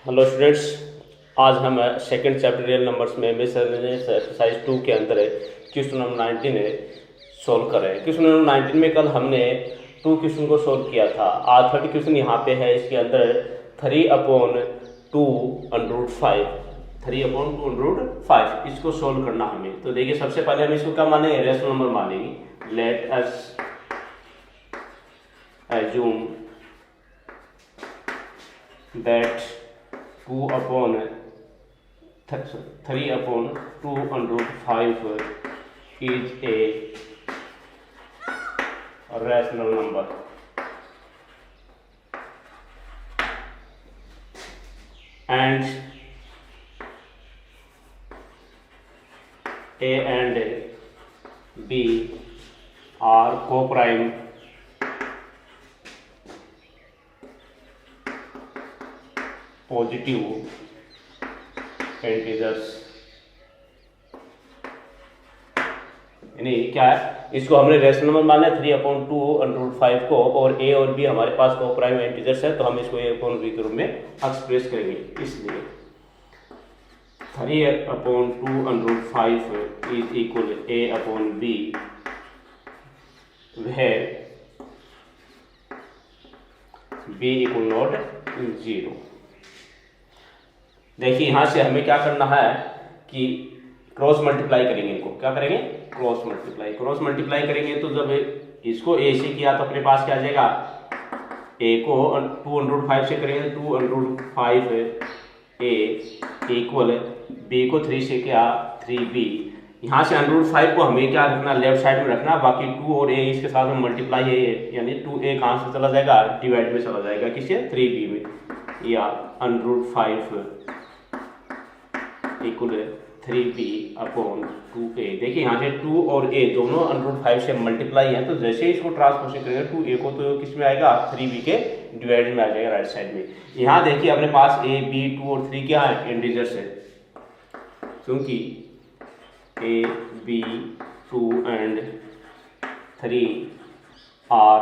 Hello students, आज हम second chapter real numbers में मिसलेनियस एक्सरसाइज 2 के अंदर क्वेश्चन नंबर 19 सोल्व कर रहे हैं। क्वेश्चन नंबर 19 में कल हमने 2 क्वेश्चन को सोल्व किया था। आज थर्ड क्वेश्चन यहाँ पे है। इसके अंदर 3/2√5 3/2√5 इसको सोल्व करना हमें। तो देखिए, सबसे पहले हम इसको क्या मानेंगे, रेशनल नंबर मानेंगे। Let us assume that 3/2√5 is a rational number and A and B are co-prime positive integers. यानी क्या है, इसको हमने रेशनल नंबर माना 3/2√5 को, और ए और बी हमारे पास को प्राइम इंटीजर्स है, तो हम इसको a/b के रूप में एक्सप्रेस करेंगे। इसलिए 3/2√5 is equal a/b where b equal not 0। देखिए, यहां से हमें क्या करना है कि क्रॉस मल्टीप्लाई करेंगे। इनको क्या करेंगे, क्रॉस मल्टीप्लाई करेंगे। तो जब इसको ए से किया तो अपने पास क्या आ जाएगा, ए को 2/5 से करेंगे 2/5 ए इक्वल बी को 3 से किया 3b। यहाँ से √5 को हमें क्या रखना, लेफ्ट साइड में रखना। बाकी 2 और ए इसके साथ में मल्टीप्लाई है, यानी 2a कहाँ से चला जाएगा, डिवाइड में चला जाएगा, किससे, 3b में, या √5 इक्वल 3b/2a। देखिए, यहाँ से 2 और a दोनों √5 से मल्टीप्लाई है, तो जैसे ही इसको ट्रांसपोजिशन करेंगे 2a को, तो किस में आएगा, 3b के डिवाइड में आ जाएगा, राइट साइड में। यहाँ देखिए अपने पास a, b, 2 और 3 क्या है, इंटीजर्स है, क्योंकि a, b, 2 and 3 are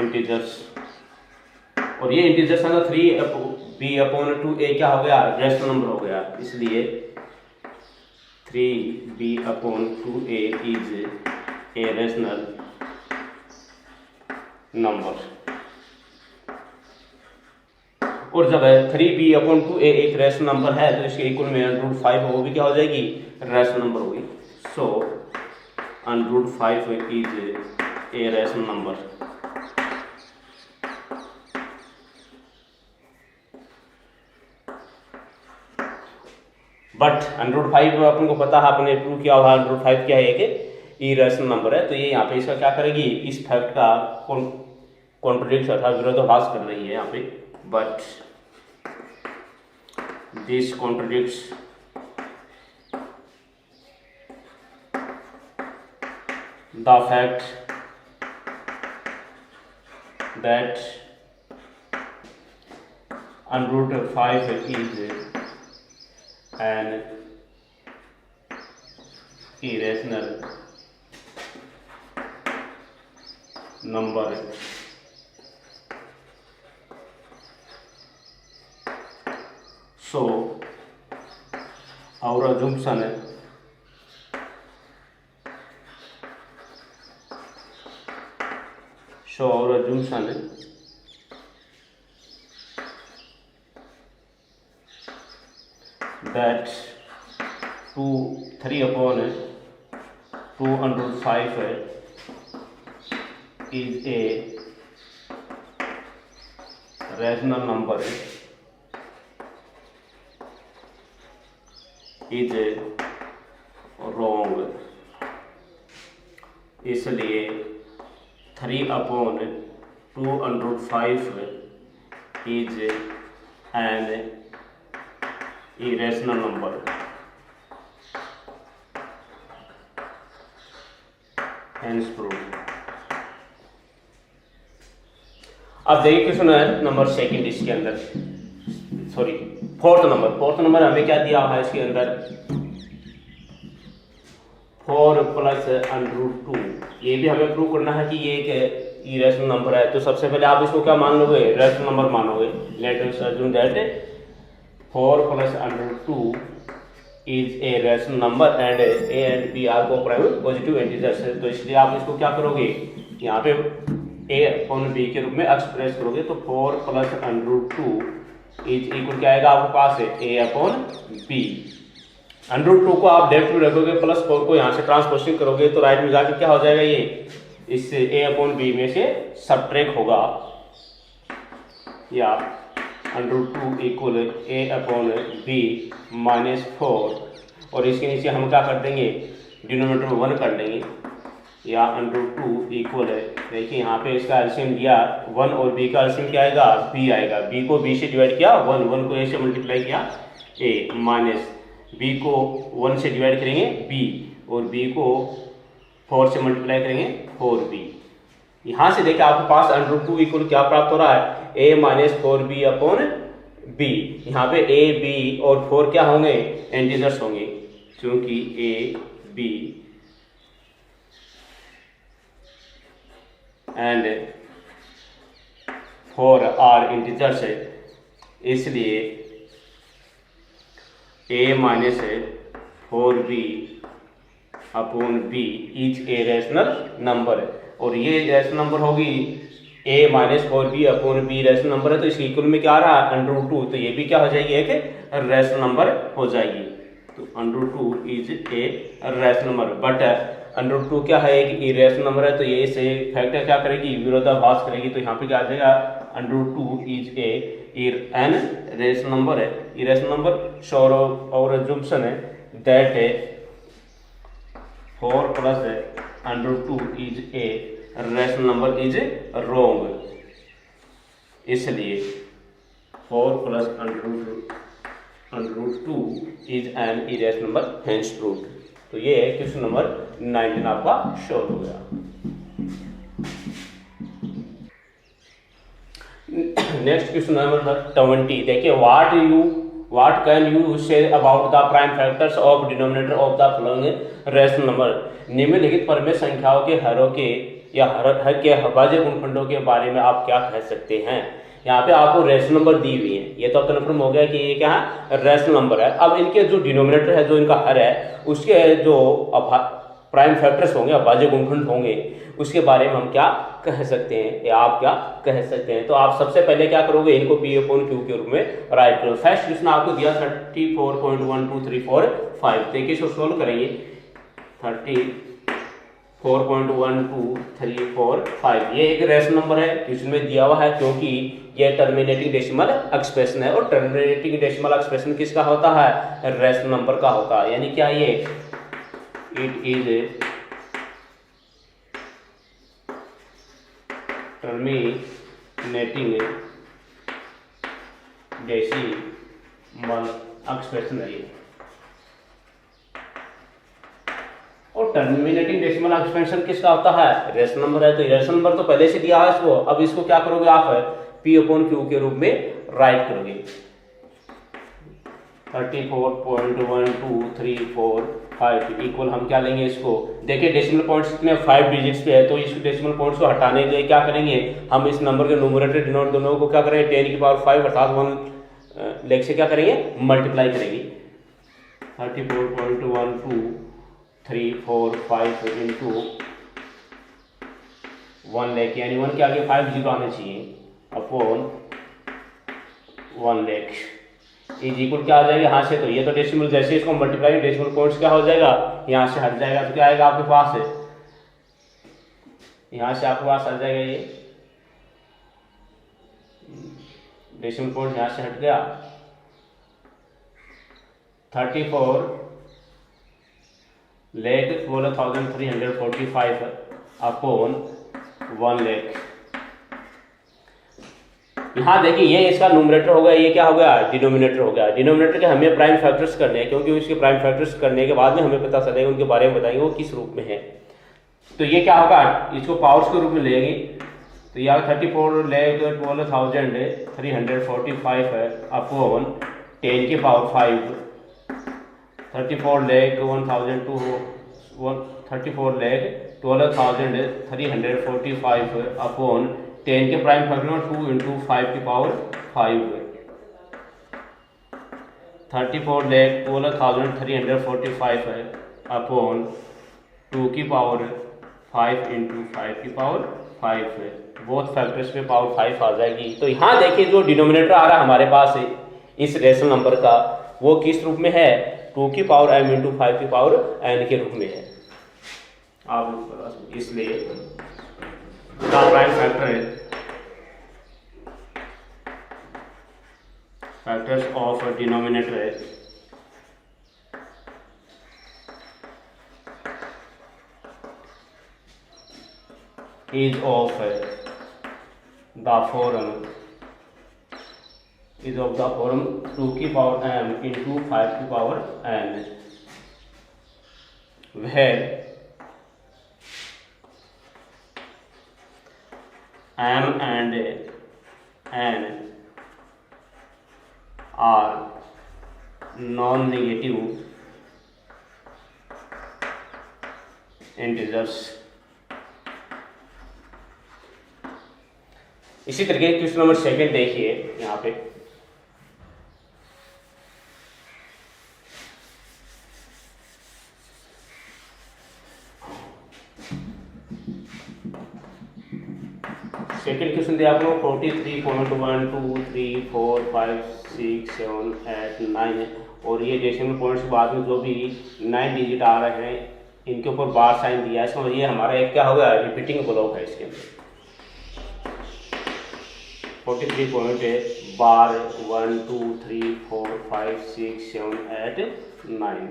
integers. और ये इंटीजर्स है ना, 3b/2a क्या हो गया, रेशनल नंबर हो गया। इसलिए 3b/2a is a rational number. और जब 3b/2a एक रेशनल नंबर है, तो इसके इक्वल में √5 वो भी क्या हो जाएगी, रेशनल नंबर होगी। सो √5 is a rational number. But √5 अपन को पता है, अपने प्रूव किया हुआ √5 क्या है, एक इरेशनल नंबर है। तो ये यहाँ पे इसका क्या करेगी, इस फैक्ट का कॉन्ट्रडिक्ट अर्थात विरोधाभास कर रही है यहाँ पे। But this contradicts the fact that √5 is an irrational number। So our assumption that 3/2√5 is a rational number is wrong। इसलिए 3/2√5 is an irrational number। Hence proof। अब देखिए क्वेश्चन नंबर सेकंड, इसके अंदर सॉरी फोर्थ नंबर हमें क्या दिया है इसके अंदर, 4 + √2। ये भी हमें प्रूव करना है कि ये एक इरेशनल नंबर है, तो सबसे पहले आप इसको क्या मान लोगे, रेशनल नंबर मानोगे। Let us assume that 4 + √2 is a rational number and a and b are coprime positive integers है। तो इसलिए आप इसको क्या करोगे, यहाँ पे a/b के रूप में एक्सप्रेस करोगे। तो 4 + √2 इज इक्वल क्या आएगा आपके पास है a/b। √2 को आप लेफ्ट में रखोगे, +4 को यहाँ से ट्रांसपोजिशन करोगे, तो राइट में जाके क्या हो जाएगा, ये इससे a/b में से सब्ट्रैक्ट होगा, या √2 इक्वल a/b -4, और इसके नीचे हम क्या कर देंगे, डिनोमिनेटर में 1 कर लेंगे, या √2 इक्वल है, देखिए यहाँ पे इसका एलसीएम दिया 1 और b का एलसीएम क्या आएगा, b आएगा। b को b से डिवाइड किया 1 को a से मल्टीप्लाई किया a माइनस b को 1 से डिवाइड करेंगे b, और b को 4 से मल्टीप्लाई करेंगे 4b। यहाँ से देखिए आपके पास √2 इक्वल क्या प्राप्त हो रहा है, a - 4b/b। यहाँ पे a, b और 4 क्या होंगे, इंटीजर्स होंगे, क्योंकि a, b and 4 are integers है, इसलिए a - 4b/b is a rational number है, और ये रेशनल नंबर होगी a - 4b/b रेशनल नंबर है, तो इसके इक्वल में क्या आ रहा है, √2, तो ये भी क्या हो जाएगी, एक रेशनल नंबर हो जाएगी। तो √2 is a rational number, but √2 क्या है, एक इरेशनल नंबर है, तो ये इसे फैक्टर क्या करेगी, विरोधाभास करेगी। तो यहाँ पे क्या आ जाएगा, √2 इज एन रेशनल नंबर है, इरेशनल नंबर श्योर और अजम्पशन है that 4 + √2 is a rational number is wrong, इसलिए 4 + √2 is an irrational number, hence proved. तो ये है क्वेश्चन नंबर 19 आपका शोर हो गया। नेक्स्ट क्वेश्चन नंबर 20, देखिए what can you say about the prime factors of denominator of the following rational number. निम्नलिखित परमेय संख्याओं के हरों के या हर के अभाज्य गुणनखंडों के बारे में आप क्या कह सकते हैं। यहाँ पे आपको रेशनल नंबर दी हुई है, ये तो कन्फर्म हो गया कि ये क्या है, रेशनल नंबर है। अब इनके जो डिनोमिनेटर है, जो इनका हर है, उसके जो प्राइम फैक्टर्स होंगे, अभाज्य गुणनखंड होंगे, उसके बारे में हम क्या कह सकते हैं, या आप क्या कह सकते हैं। तो आप सबसे पहले क्या करोगे, इनको p/q के रूप में राइट करो। फर्स्ट क्वेश्चन आपको दिया 34.1234 देखिए इसको सोल्व करेंगे। 34.1234 ये एक रेशनल नंबर है, क्वेश्चन में दिया हुआ है, क्योंकि ये टर्मिनेटिंग डेसिमल एक्सप्रेशन है, और टर्मिनेटिंग डेसिमल एक्सप्रेशन किसका होता है, रेशनल नंबर का होता है। यानी क्या, ये it is terminating decimal expression है ये, और टर्मिनेटिंग डेसिमल एक्सपेंशन किसका होता है, रेशनल नंबर है। तो रेशनल नंबर तो पहले से दिया है इसको, अब इसको क्या करोगे आप, p/q के रूप में राइट करोगे। 34.12345 इक्वल हम क्या लेंगे इसको, देखिए डेसिमल पॉइंट्स कितने 5 डिजिट्स पे है, तो इस डेसिमल पॉइंट्स को हटाने के लिए क्या करेंगे हम, इस नंबर के न्यूमरेटर डिनोमिनेटर दोनों को क्या करेंगे 10⁵ अर्थात 1 लेख से क्या करेंगे, मल्टीप्लाई करेंगे। 34.12345 इंटू 1 लाख, यानी 1 के आगे 5 जीरो आने चाहिए, अपॉन 1 लाख इज इक्वल क्या आ जाएगा यहाँ से। तो ये तो डेसिमल, जैसे इसको मल्टीप्लाई डेसिमल पॉइंट्स क्या हो जाएगा, यहाँ से हट जाएगा, तो क्या आएगा आपके पास है, यहाँ से आपके पास आ जाएगा, ये डेसिमल पॉइंट यहाँ से हट गया। 34,12,345 अपॉन 1 लाख। यहाँ देखिए ये इसका न्यूमरेटर हो गया, ये क्या हो गया, डिनोमिनेटर हो गया। डिनोमिनेटर के हमें प्राइम फैक्टर्स करने हैं, क्योंकि उसके प्राइम फैक्टर्स करने के बाद में हमें पता चलेगा, उनके बारे में बताएंगे वो किस रूप में है। तो ये क्या होगा, इसको पावर्स के रूप में लेंगे, तो यहाँ 34,12,345 है अपॉन 10 की पावर 5, 34,12,2 12,345 अपॉन 10 के प्राइम फैक्टर में 2 इंटू 5 की पावर 5 34,12,345 है अपॉन 2 की पावर 5 इंटू 5 की पावर 5 है। बोथ फैक्टर्स पे पावर 5 आ जाएगी। तो यहाँ देखिए जो डिनोमिनेटर आ रहा है हमारे पास है इस रेशनल नंबर का, वो किस रूप में है, 2 की पावर m इंटू 5 की पावर n के रूप में है। आप इसलिए प्राइम फैक्टर है, फैक्टर्स ऑफ डिनोमिनेटर है is of the form 2 की पावर m into 5 की power n, where m and n are non-negative integers। इसी तरीके क्वेश्चन नंबर 2 देखिए यहाँ पे, सेकेंड क्वेश्चन दिया आपको 43.1 2 3 4 5 6 7 8 9 और ये डेसिमल पॉइंट्स के बाद में जो भी 9 डिजिट आ रहे हैं इनके ऊपर बार साइन दिया है। इसका मतलब ये हमारा एक क्या होगा, रिपीटिंग ब्लॉक है। इसके अंदर 43 पॉइंट है, बार 1 2 3 4 5 6 7 8 9।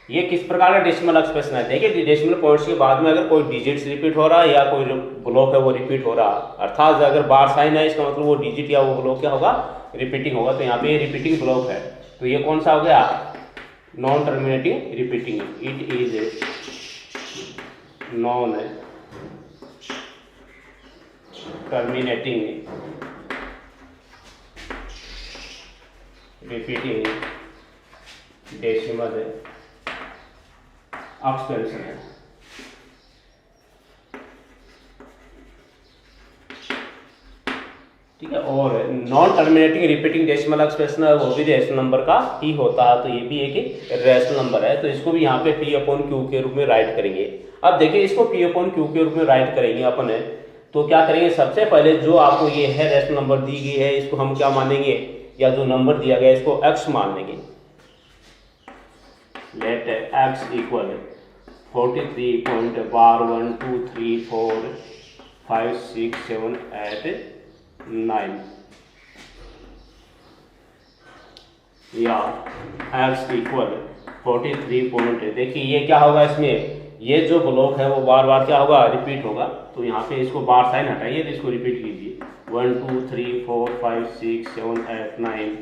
ये किस प्रकार का डेसिमल एक्सप्रेशन है, देखिए डेसिमल पॉइंट्स के बाद में अगर कोई डिजिट्स रिपीट हो रहा है या कोई ब्लॉक है वो रिपीट हो रहा है, अर्थात अगर बार साइन है इसका मतलब वो डिजिट या वो ब्लॉक क्या होगा, रिपीटिंग होगा। तो यहाँ पे रिपीटिंग ब्लॉक है, तो ये कौन सा हो गया, non terminating repeating. It is non terminating repeating decimal expression है। ठीक है, और non terminating repeating decimal expression है वो भी रेशनल नंबर का ही होता है, तो ये भी एक रेशनल नंबर है। तो इसको भी यहाँ पे p अपॉन क्यू के रूप में राइट करेंगे। अब देखिए इसको p अपॉन क्यू के रूप में राइट करेंगे अपन, तो क्या करेंगे, सबसे पहले जो आपको ये है रेशनल नंबर दी गई है इसको हम क्या मानेंगे, या जो नंबर दिया गया इसको x मान लेंगे। लेट x इक्वल 43.1 2 3 4 5 6 7 8 9 या x इक्वल 43 पॉइंट। देखिए ये क्या होगा, इसमें ये जो ब्लॉक है वो बार बार क्या होगा, रिपीट होगा। तो यहाँ पे इसको बार साइन हटाइए तो इसको रिपीट कीजिए 1 2 3 4 5 6 7 8 9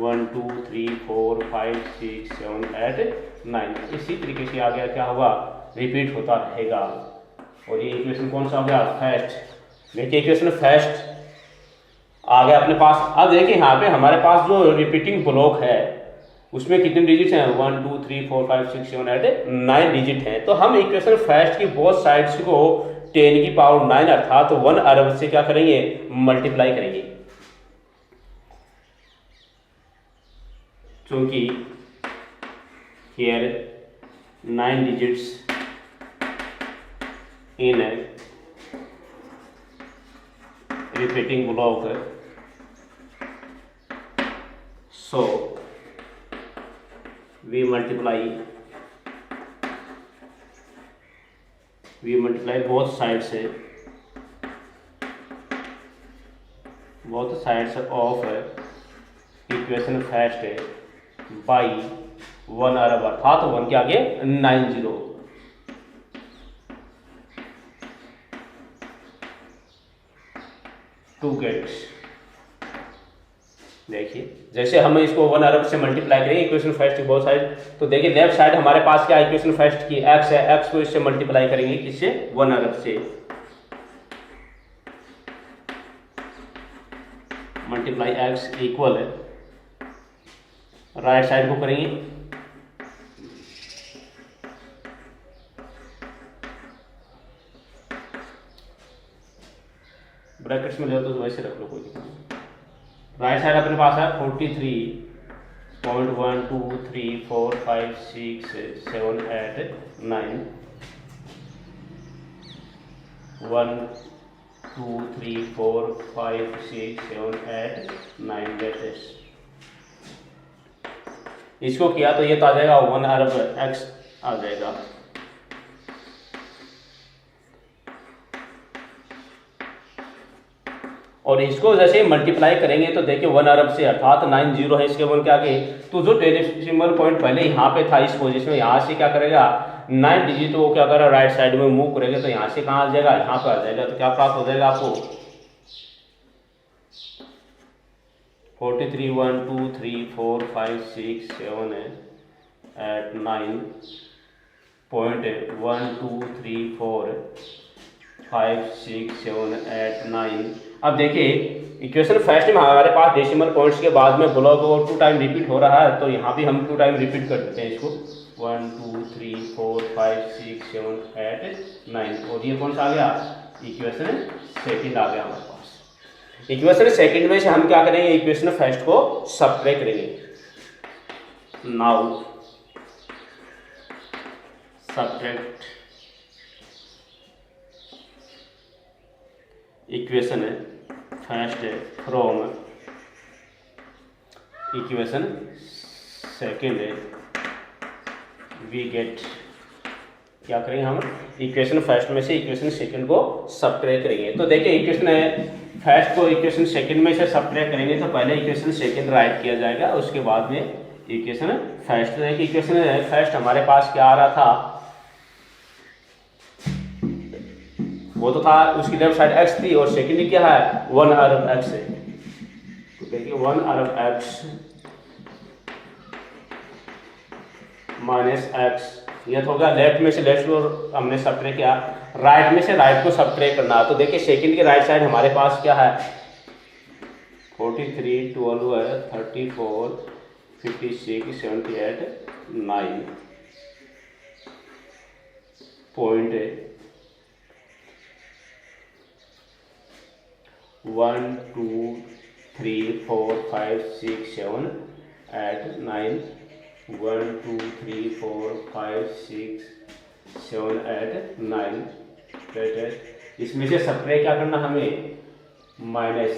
1 2 3 4 5 6 7 8 9। इसी तरीके से आ गया क्या होगा, रिपीट होता रहेगा। और ये इक्वेशन कौन सा हो गया, फर्स्ट। देखिए इक्वेशन फर्स्ट आ गया अपने पास। अब देखिए यहाँ पे हमारे पास जो रिपीटिंग ब्लॉक है उसमें कितने डिजिट हैं, 1 2 3 4 5 6 7 8 9 डिजिट हैं। तो हम इक्वेशन फर्स्ट की बोथ साइड्स को 10 की पावर 9 अर्थात 1 अरब से क्या करेंगे, मल्टीप्लाई करेंगे। क्योंकि here 9 digits in a repeating block, so we multiply both sides of equation first by 1 अरब अर्थात 1 के आगे 90 टू गेट। देखिए जैसे हम इसको 1 अरब से मल्टीप्लाई करेंगे इक्वेशन फर्स्ट की बोथ साइड, तो देखिए लेफ्ट साइड हमारे पास क्या इक्वेशन फर्स्ट की x है, x को इससे मल्टीप्लाई करेंगे किससे, 1 अरब से। मल्टीप्लाई x इक्वल है, राइट साइड को करेंगे ब्रैकेट्स में ले तो वैसे रख लो, कोई दिक्कत नहीं। राइट साइड अपने पास है 43.123456789 1 2 3 4 5 6 7 8 9 लेटेस्ट। इसको किया तो ये तो आ जाएगा 1 अरब एक्स आ जाएगा। और इसको जैसे मल्टीप्लाई करेंगे तो देखिए 1 अरब से अर्थात 9 जीरो है इसके 1 के आगे, तो जो डेसिमल पॉइंट पहले यहाँ पे था इस पोजीशन में, यहाँ से क्या करेगा 9 डिजिट वो क्या करेगा राइट साइड में मूव करेगा, तो यहाँ से कहाँ आ जाएगा, यहाँ पे आ जाएगा। तो क्या प्राप्त हो जाएगा आपको 43 1 2 3 4 5 6 7 8 9 पॉइंट 1 2 3 4 5 6 7 8 9। अब देखिए इक्वेशन फर्स्ट में हमारे पास डेसिमल पॉइंट्स के बाद में ब्लॉक और 2 टाइम रिपीट हो रहा है, तो यहाँ भी हम 2 टाइम रिपीट कर देते हैं इसको 1 2 3 4 5 6 7 8 9। और ये कौन सा आ गया, इक्वेशन सेकंड आ गया हमारे पास। इक्वेशन सेकंड में से हम क्या करेंगे, इक्वेशन फर्स्ट को सब्ट्रैक्ट करेंगे। Now subtract equation first from equation second we get, क्या करेंगे हम इक्वेशन फर्स्ट में से इक्वेशन सेकंड को सब्ट्रैक्ट करेंगे। तो देखिए इक्वेशन फर्स्ट को इक्वेशन सेकंड में से सब्ट्रैक्ट करेंगे तो पहले इक्वेशन सेकंड राइट किया जाएगा, उसके बाद में इक्वेशन फर्स्ट। देखिए इक्वेशन फर्स्ट हमारे पास क्या आ रहा था, वो तो था उसकी लेफ्ट साइड x थी और सेकंड क्या है 1 अरब x है। तो देखिए 1 अरब x माइनस x, ये तो होगा लेफ्ट में से लेफ्ट को हमने सब्ट्रैक्ट किया, राइट में से राइट को सब्ट्रैक्ट करना। तो देखिए सेकंड के राइट साइड हमारे पास क्या है 43 12 है 34 56 78 9 पॉइंट 1 2 3 4 5 6 7 8 9 1 2 3 4 5 6 7 8 9। इसमें से सब्ट्रैक्ट क्या करना हमें माइनस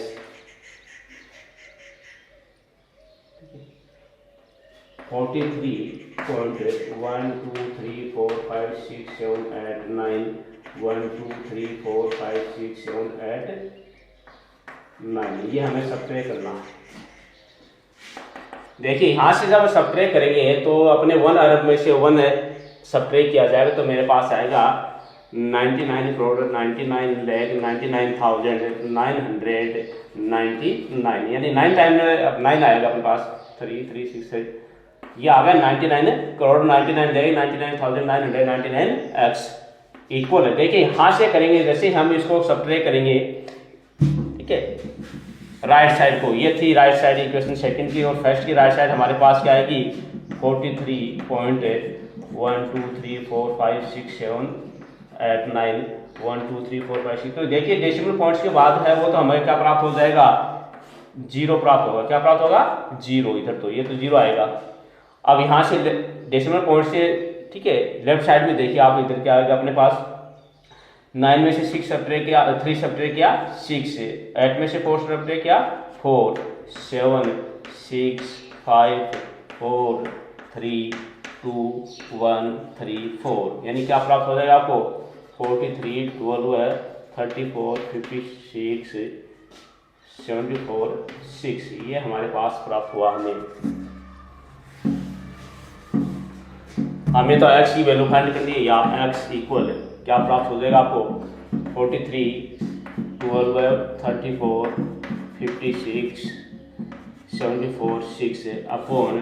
43.1 2 3 4 5 6 7 8 9 1 2 3 4 5 6 7 8 9, ये हमें सब्ट्रैक्ट करना है। देखिए यहाँ से जब सब्ट्रैक्ट करेंगे तो अपने 1 अरब में से 1 सब्ट्रैक्ट किया जाएगा तो मेरे पास आएगा 99 करोड़ 99,99,999, यानी 9 टाइम 9 आएगा अपने पास 3 3 6 7, ये आ गया 99 करोड़ 99,99,999 एक्स इक्वल है। देखिए यहाँ से करेंगे जैसे हम इसको सब्ट्रैक्ट करेंगे, ठीक है, राइट साइड को, ये थी राइट साइड इक्वेशन सेकंड की, और फर्स्ट की राइट साइड हमारे पास क्या आएगी 43.1 2 3 4 5 6 7 8 9 1 2 3 4 5 6। तो देखिए डेसिमल पॉइंट्स के बाद है वो तो हमें क्या प्राप्त हो जाएगा, जीरो प्राप्त होगा। क्या प्राप्त होगा, जीरो। इधर तो ये तो जीरो आएगा। अब यहाँ से डेसिमल पॉइंट से, ठीक है, लेफ्ट साइड में देखिए आप, इधर क्या आएगा अपने पास 9 में से 6 सब्ट्रैक्ट किया, 3 सब्ट्रैक्ट किया 6 से, 8 में से 4 सब्ट्रैक्ट किया 4 7 6 5 4 3 2 1 3 4, यानी क्या प्राप्त हो जाएगा आपको 43 12 34 56 74 6, ये हमारे पास प्राप्त हुआ। हमें तो x की वैल्यू फाइंड करनी है, या x इक्वल क्या प्राप्त हो जाएगा आपको 43 12 34 56 74 6 अपॉन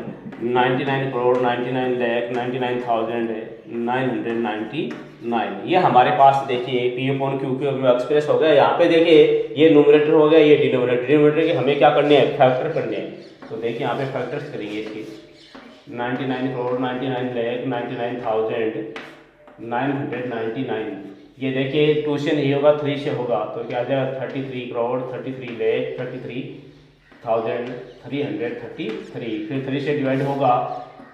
99 करोड़ 99,99,999, ये हमारे पास देखिए P अपॉन Q के एक्सप्रेस हो गया। यहाँ पे देखिए ये न्यूमरेटर हो गया, ये डिनोमिनेटर के हमें क्या करने हैं, फैक्टर करने हैं। तो देखिए यहाँ पे फैक्टर्स करेंगे इसके 99 करोड़ 99,99,999 ये देखिए 2 से नहीं होगा 3 से होगा, तो क्या आ जाएगा 33 करोड़ 33,33,333, फिर 3 से डिवाइड होगा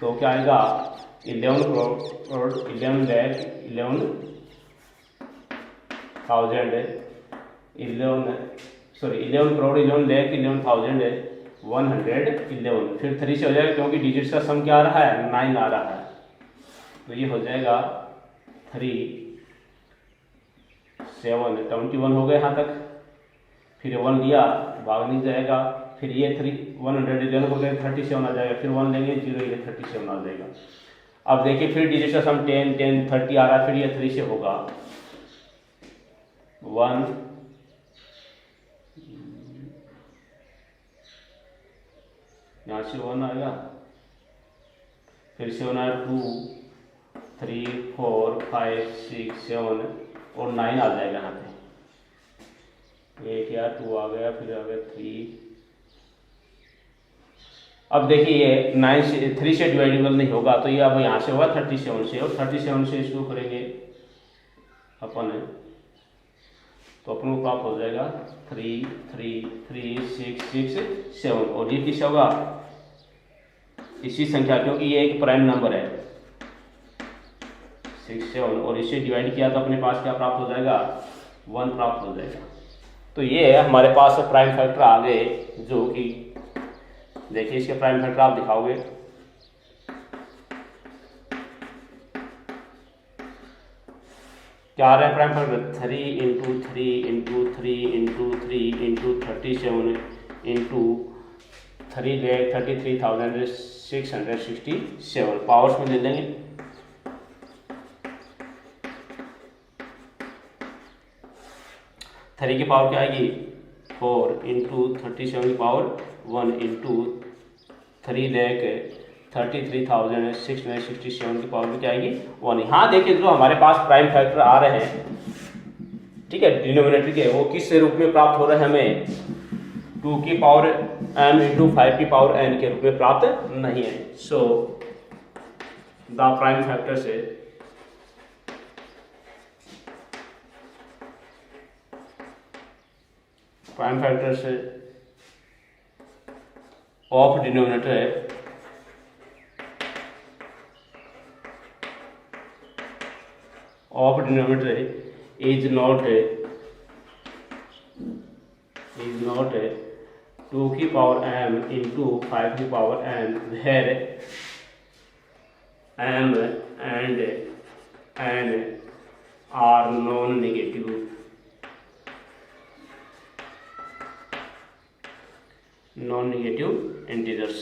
तो क्या आएगा 11 करोड़ 11 लाख 11 करोड़ 11 लाख 11,111, फिर 3 से हो जाएगा क्योंकि डिजिट्स का सम क्या आ रहा है 9 आ रहा है, तो ये हो जाएगा 3 7 21 हो गए यहाँ तक, फिर 1 लिया भाग नहीं जाएगा, फिर ये 111 हो गए 37 आ जाएगा, फिर 1 लेंगे 0 ये 37 आ जाएगा। अब देखिए फिर डिजिट का सम 10 10 30 आ रहा है, फिर ये 3 से होगा 1 यहाँ से 1 आएगा, फिर से 1 आएगा 2 3 4 5 6 7 और 9 आ जाएगा यहाँ पे, 1 या 2 आ गया, फिर आ गया 3। अब देखिए ये 9 से 3 से डिवाइडेबल नहीं होगा, तो ये अब यहाँ से होगा 37 से, और 37 से शुरू करेंगे अपन, तो अपन को प्राप्त हो जाएगा 3 3 3 6 6 7, और ये किस होगा इसी संख्या, क्योंकि ये एक प्राइम नंबर है 6 7, और इसे डिवाइड किया तो अपने पास क्या प्राप्त हो जाएगा 1 प्राप्त हो जाएगा। तो ये हमारे पास प्राइम फैक्टर आ गए, जो कि देखिए इसके प्राइम फैक्टर आप दिखाओगे, क्या आ रहे हैं prime factor 3 into 3 into 3 into 3 into 37 into 3,33,667 powers में ले लेंगे, थ्री की पावर क्या आएगी 4 इंटू 37 की पावर 1 इंटू 3,33,667 की पावर में क्या आएगी 1। यहाँ देखिए जो हमारे पास प्राइम फैक्टर आ रहे हैं, ठीक है, डिनोमिनेटर के, वो किस रूप में प्राप्त हो रहे हैं हमें 2 की पावर m इंटू 5 की पावर n के रूप में प्राप्त नहीं है। सो द प्राइम फैक्टर से ऑफ डिनोमिनेटर is not 2 की पावर m इंटू 5 की power n, where m and n are non-negative। Integers,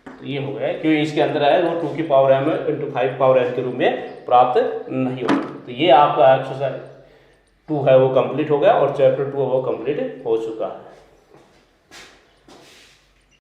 तो ये हो गया क्योंकि इसके अंदर है वो 2 की power m into 5 power n के रूप में प्राप्त नहीं होगा। तो ये आपका एक्सरसाइज 2 है वो कंप्लीट हो गया, और चैप्टर 2 वो कंप्लीट हो चुका है।